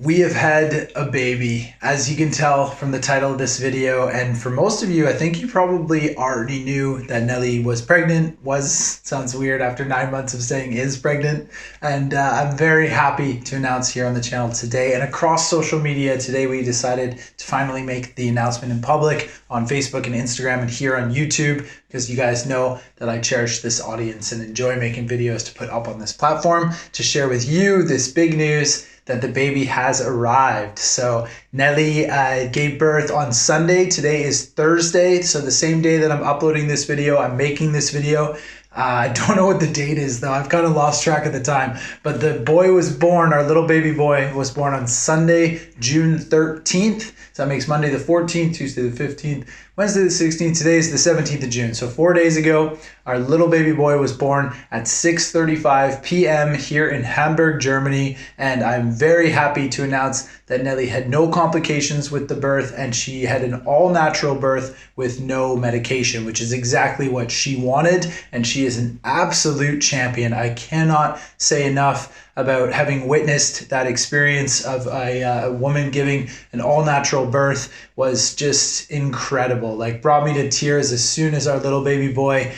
We have had a baby, as you can tell from the title of this video. And for most of you, I think you probably already knew that Nellie was pregnant. Sounds weird after 9 months of saying is pregnant. And I'm very happy to announce here on the channel today and across social media today, we decided to finally make the announcement in public on Facebook and Instagram and here on YouTube, because you guys know that I cherish this audience and enjoy making videos to put up on this platform to share with you this big news that the baby has arrived. So Nellie gave birth on Sunday. Today is Thursday. So the same day that I'm uploading this video, I'm making this video. I don't know what the date is though. I've kind of lost track of the time, but the boy was born, our little baby boy was born on Sunday, June 13th. So that makes Monday the 14th, Tuesday the 15th, Wednesday the 16th. Today is the 17th of June. So 4 days ago, our little baby boy was born at 6:35 p.m. here in Hamburg, Germany. And I'm very happy to announce that Nellie had no complications with the birth and she had an all-natural birth with no medication, which is exactly what she wanted. And she is an absolute champion. I cannot say enough about having witnessed that experience of a woman giving an all-natural birth. Was just incredible. Like, brought me to tears as soon as our little baby boy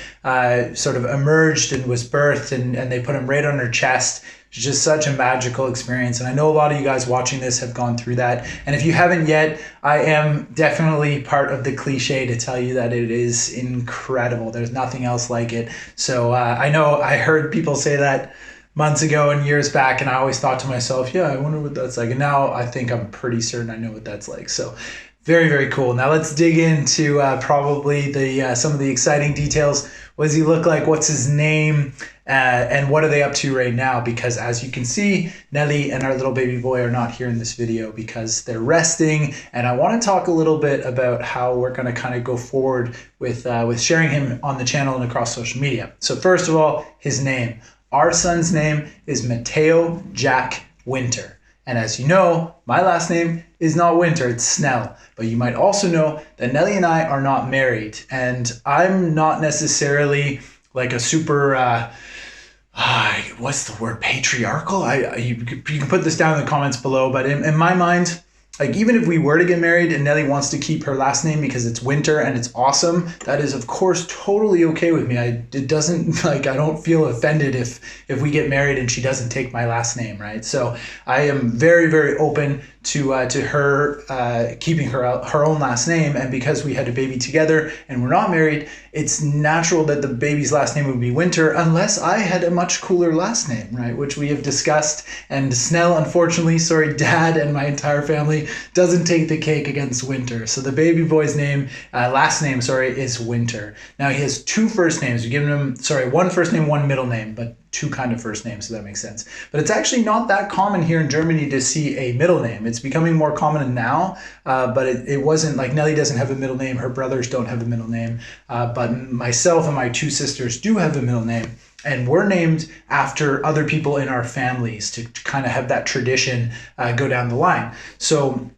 sort of emerged and was birthed, and they put him right on her chest. It's just such a magical experience. And I know a lot of you guys watching this have gone through that. And if you haven't yet, I am definitely part of the cliche to tell you that it is incredible. There's nothing else like it. So I know I heard people say that months ago and years back, and I always thought to myself, yeah, I wonder what that's like. And now I think I'm pretty certain I know what that's like. So very, very cool. Now let's dig into probably the some of the exciting details. What does he look like? What's his name? And what are they up to right now? Because as you can see, Nellie and our little baby boy are not here in this video because they're resting. And I want to talk a little bit about how we're going to kind of go forward with sharing him on the channel and across social media. So first of all, his name. Our son's name is Matteo Jack Winter. And as you know, my last name is not Winter, it's Snell. But you might also know that Nellie and I are not married. And I'm not necessarily like a super, what's the word, patriarchal? You can put this down in the comments below. But in my mind, like, even if we were to get married and Nellie wants to keep her last name because it's Winter and it's awesome, that is of course totally okay with me. It doesn't, like, I don't feel offended if we get married and she doesn't take my last name, right? So I am very, very open to her keeping her own last name. And because we had a baby together and we're not married, it's natural that the baby's last name would be Winter unless I had a much cooler last name, right? Which we have discussed. And Snell, unfortunately, sorry, Dad and my entire family doesn't take the cake against Winter. So the baby boy's last name, is Winter. Now he has two first names. We've given him, one first name, one middle name, but two kind of first names, so that makes sense. But it's actually not that common here in Germany to see a middle name. It's becoming more common now, but it wasn't. Like, Nellie doesn't have a middle name, her brothers don't have a middle name, but myself and my two sisters do have a middle name. And we're named after other people in our families to kind of have that tradition go down the line. So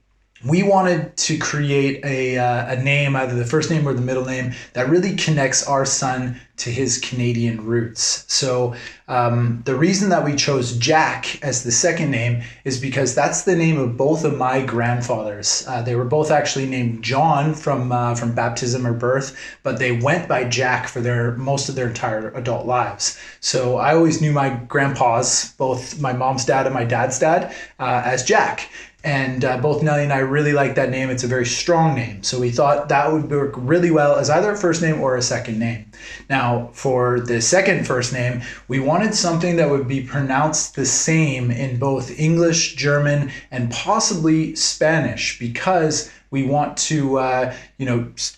we wanted to create a name, either the first name or the middle name, that really connects our son to his Canadian roots. So the reason that we chose Jack as the second name is because that's the name of both of my grandfathers. They were both actually named John from baptism or birth, but they went by Jack for most of their entire adult lives. So I always knew my grandpas, both my mom's dad and my dad's dad, as Jack. And both Nellie and I really like that name. It's a very strong name. So we thought that would work really well as either a first name or a second name. Now, for the second first name, we wanted something that would be pronounced the same in both English, German, and possibly Spanish, because we want to,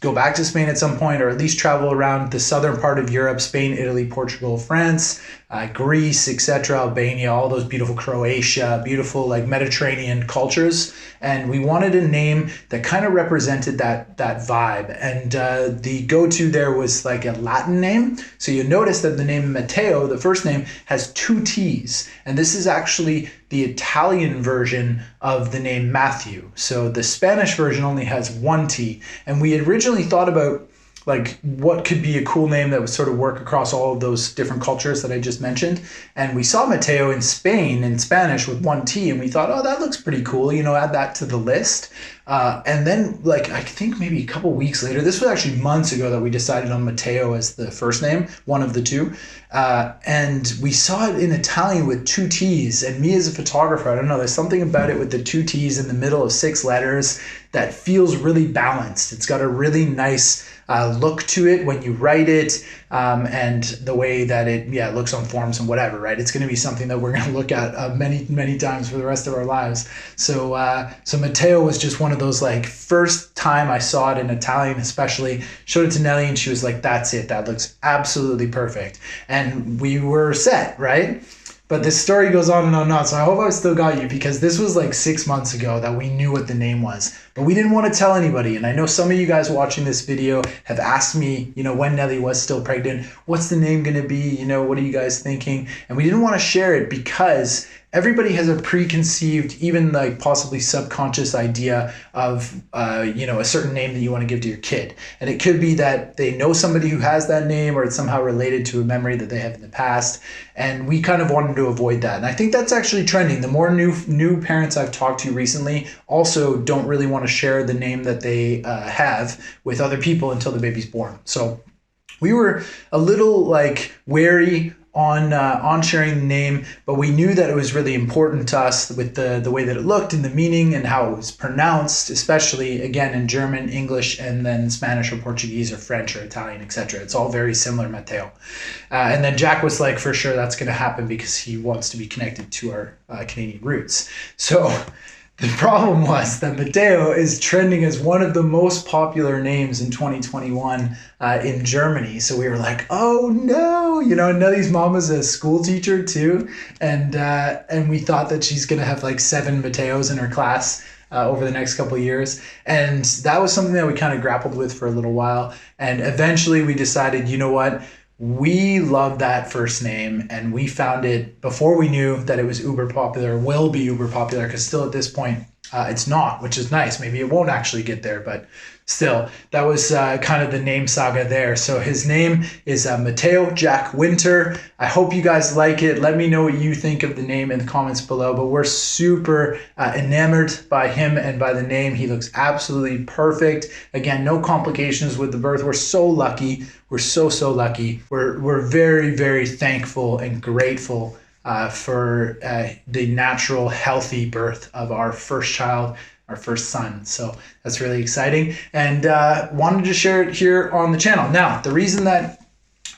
go back to Spain at some point, or at least travel around the southern part of Europe, Spain, Italy, Portugal, France, Greece, etc., Albania, all those beautiful, Croatia, beautiful like Mediterranean cultures. And we wanted a name that kind of represented that vibe. And the go-to there was like a Latin name. So you notice that the name Matteo, the first name, has two T's. And this is actually the Italian version of the name Matthew. So the Spanish version only has one T. And we had originally thought about like what could be a cool name that would sort of work across all of those different cultures that I just mentioned. And we saw Mateo in Spain in Spanish with one T, and we thought, oh, that looks pretty cool, you know, add that to the list. And then, like, I think maybe a couple weeks later, this was actually months ago that we decided on Mateo as the first name, one of the two. And we saw it in Italian with two T's. And me as a photographer, I don't know, there's something about it with the two T's in the middle of 6 letters that feels really balanced. It's got a really nice look to it when you write it, and the way that it looks on forms and whatever, right? It's going to be something that we're going to look at many times for the rest of our lives. So Mateo was just one of those, like, first time I saw it in Italian especially, showed it to Nellie and she was like, that's it, that looks absolutely perfect. And we were set, right? But this story goes on and on and on, so I hope I still got you, because this was like 6 months ago that we knew what the name was. But we didn't want to tell anybody, and I know some of you guys watching this video have asked me, you know, when Nellie was still pregnant, what's the name going to be? You know, what are you guys thinking? And we didn't want to share it because everybody has a preconceived, even like possibly subconscious idea of, you know, a certain name that you want to give to your kid. And it could be that they know somebody who has that name, or it's somehow related to a memory that they have in the past. And we kind of wanted to avoid that. And I think that's actually trending. The more new parents I've talked to recently also don't really want to share the name that they have with other people until the baby's born. So we were a little like wary on sharing the name, but we knew that it was really important to us with the way that it looked and the meaning and how it was pronounced, especially again in German, English, and then Spanish or Portuguese or French or Italian, etc. It's all very similar, Mateo. And then Jack was like, for sure that's going to happen because he wants to be connected to our Canadian roots. So the problem was that Mateo is trending as one of the most popular names in 2021 in Germany. So we were like, oh no, you know, Nellie's mom is a school teacher too. And we thought that she's going to have like 7 Mateos in her class over the next couple of years. And that was something that we kind of grappled with for a little while. And eventually we decided, you know what? We love that first name, and we found it before we knew that it was uber popular, will be uber popular, because still at this point it's not, which is nice. Maybe it won't actually get there, but still, that was kind of the name saga there. So his name is Matteo Jack Winter. I hope you guys like it. Let me know what you think of the name in the comments below, but we're super enamored by him and by the name. He looks absolutely perfect. Again, no complications with the birth. We're so lucky. We're so lucky. We're very thankful and grateful for the natural, healthy birth of our first child, our first son. So that's really exciting, and wanted to share it here on the channel. Now, the reason that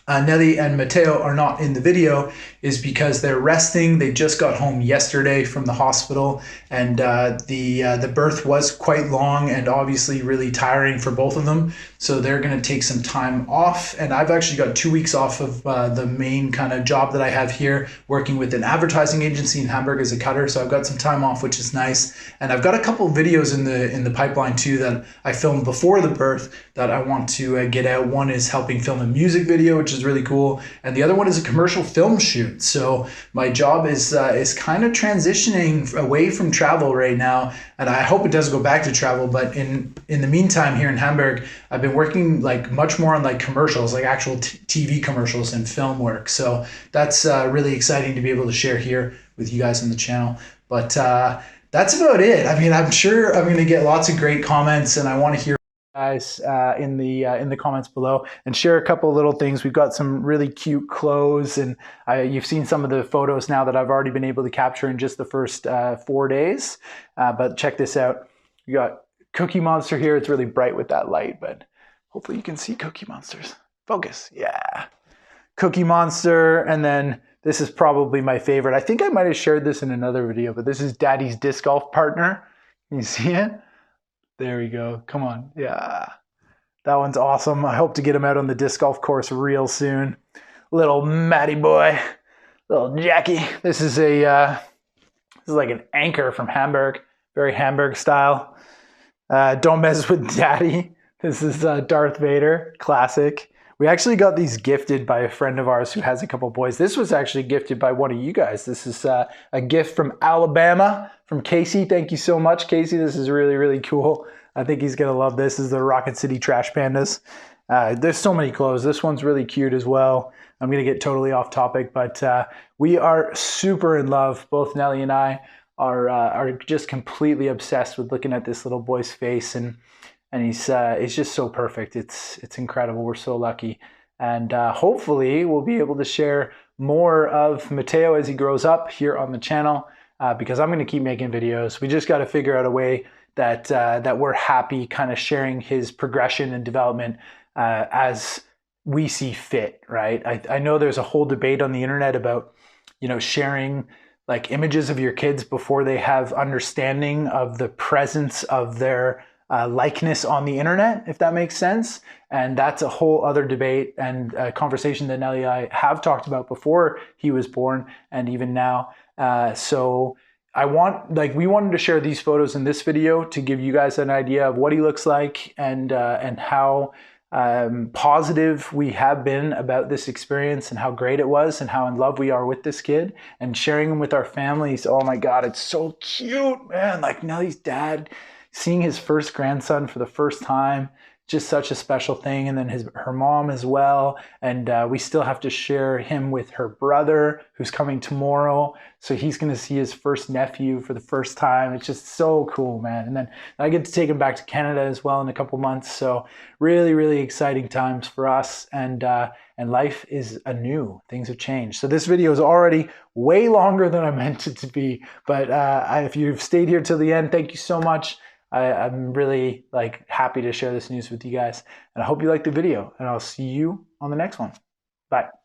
Nellie and Mateo are not in the video is because they're resting. They just got home yesterday from the hospital, and the birth was quite long and obviously really tiring for both of them. So they're going to take some time off, and I've actually got 2 weeks off of the main kind of job that I have here, working with an advertising agency in Hamburg as a cutter. So I've got some time off, which is nice, and I've got a couple videos in the pipeline too that I filmed before the birth that I want to get out. One is helping film a music video, which is really cool, and the other one is a commercial film shoot. So my job is kind of transitioning away from travel right now, and I hope it does go back to travel. But in the meantime, here in Hamburg, I've been working like much more on like commercials, like actual TV commercials and film work. So that's really exciting to be able to share here with you guys on the channel. But that's about it. I mean, I'm sure I'm going to get lots of great comments, and I want to hear guys in the comments below and share a couple of little things. We've got some really cute clothes, and you've seen some of the photos now that I've already been able to capture in just the first 4 days. But check this out. We got Cookie Monster here. It's really bright with that light, but hopefully you can see Cookie Monsters. Focus. Yeah. Cookie Monster. And then this is probably my favorite. I think I might have shared this in another video, but this is Daddy's disc golf partner. Can you see it? There we go. Come on. Yeah. That one's awesome. I hope to get him out on the disc golf course real soon. Little Matty boy. Little Jackie. This is like an anchor from Hamburg. Very Hamburg style. Don't mess with Daddy. This is Darth Vader. Classic. We actually got these gifted by a friend of ours who has a couple boys. This was actually gifted by one of you guys. This is a gift from Alabama, from Casey. Thank you so much, Casey. This is really cool. I think he's going to love this. This is the Rocket City Trash Pandas. There's so many clothes. This one's really cute as well. I'm going to get totally off topic, but we are super in love. Both Nellie and I are just completely obsessed with looking at this little boy's face, and he's just so perfect. It's incredible. We're so lucky, and hopefully we'll be able to share more of Mateo as he grows up here on the channel, because I'm going to keep making videos. We just got to figure out a way that we're happy kind of sharing his progression and development as we see fit, right? I know there's a whole debate on the internet about, sharing like images of your kids before they have understanding of the presence of their likeness on the internet, if that makes sense. And that's a whole other debate and a conversation that Nellie and I have talked about before he was born and even now. So we wanted to share these photos in this video to give you guys an idea of what he looks like and how positive we have been about this experience and how great it was and how in love we are with this kid and sharing him with our families. Oh my God, it's so cute, man. Like Nellie's dad, seeing his first grandson for the first time, just such a special thing. And then her mom as well. And we still have to share him with her brother who's coming tomorrow. So he's going to see his first nephew for the first time. It's just so cool, man. And then I get to take him back to Canada as well in a couple months. So really, really exciting times for us. And life is anew. Things have changed. So this video is already way longer than I meant it to be. But if you've stayed here till the end, thank you so much. I'm really happy to share this news with you guys, and I hope you like the video, and I'll see you on the next one. Bye.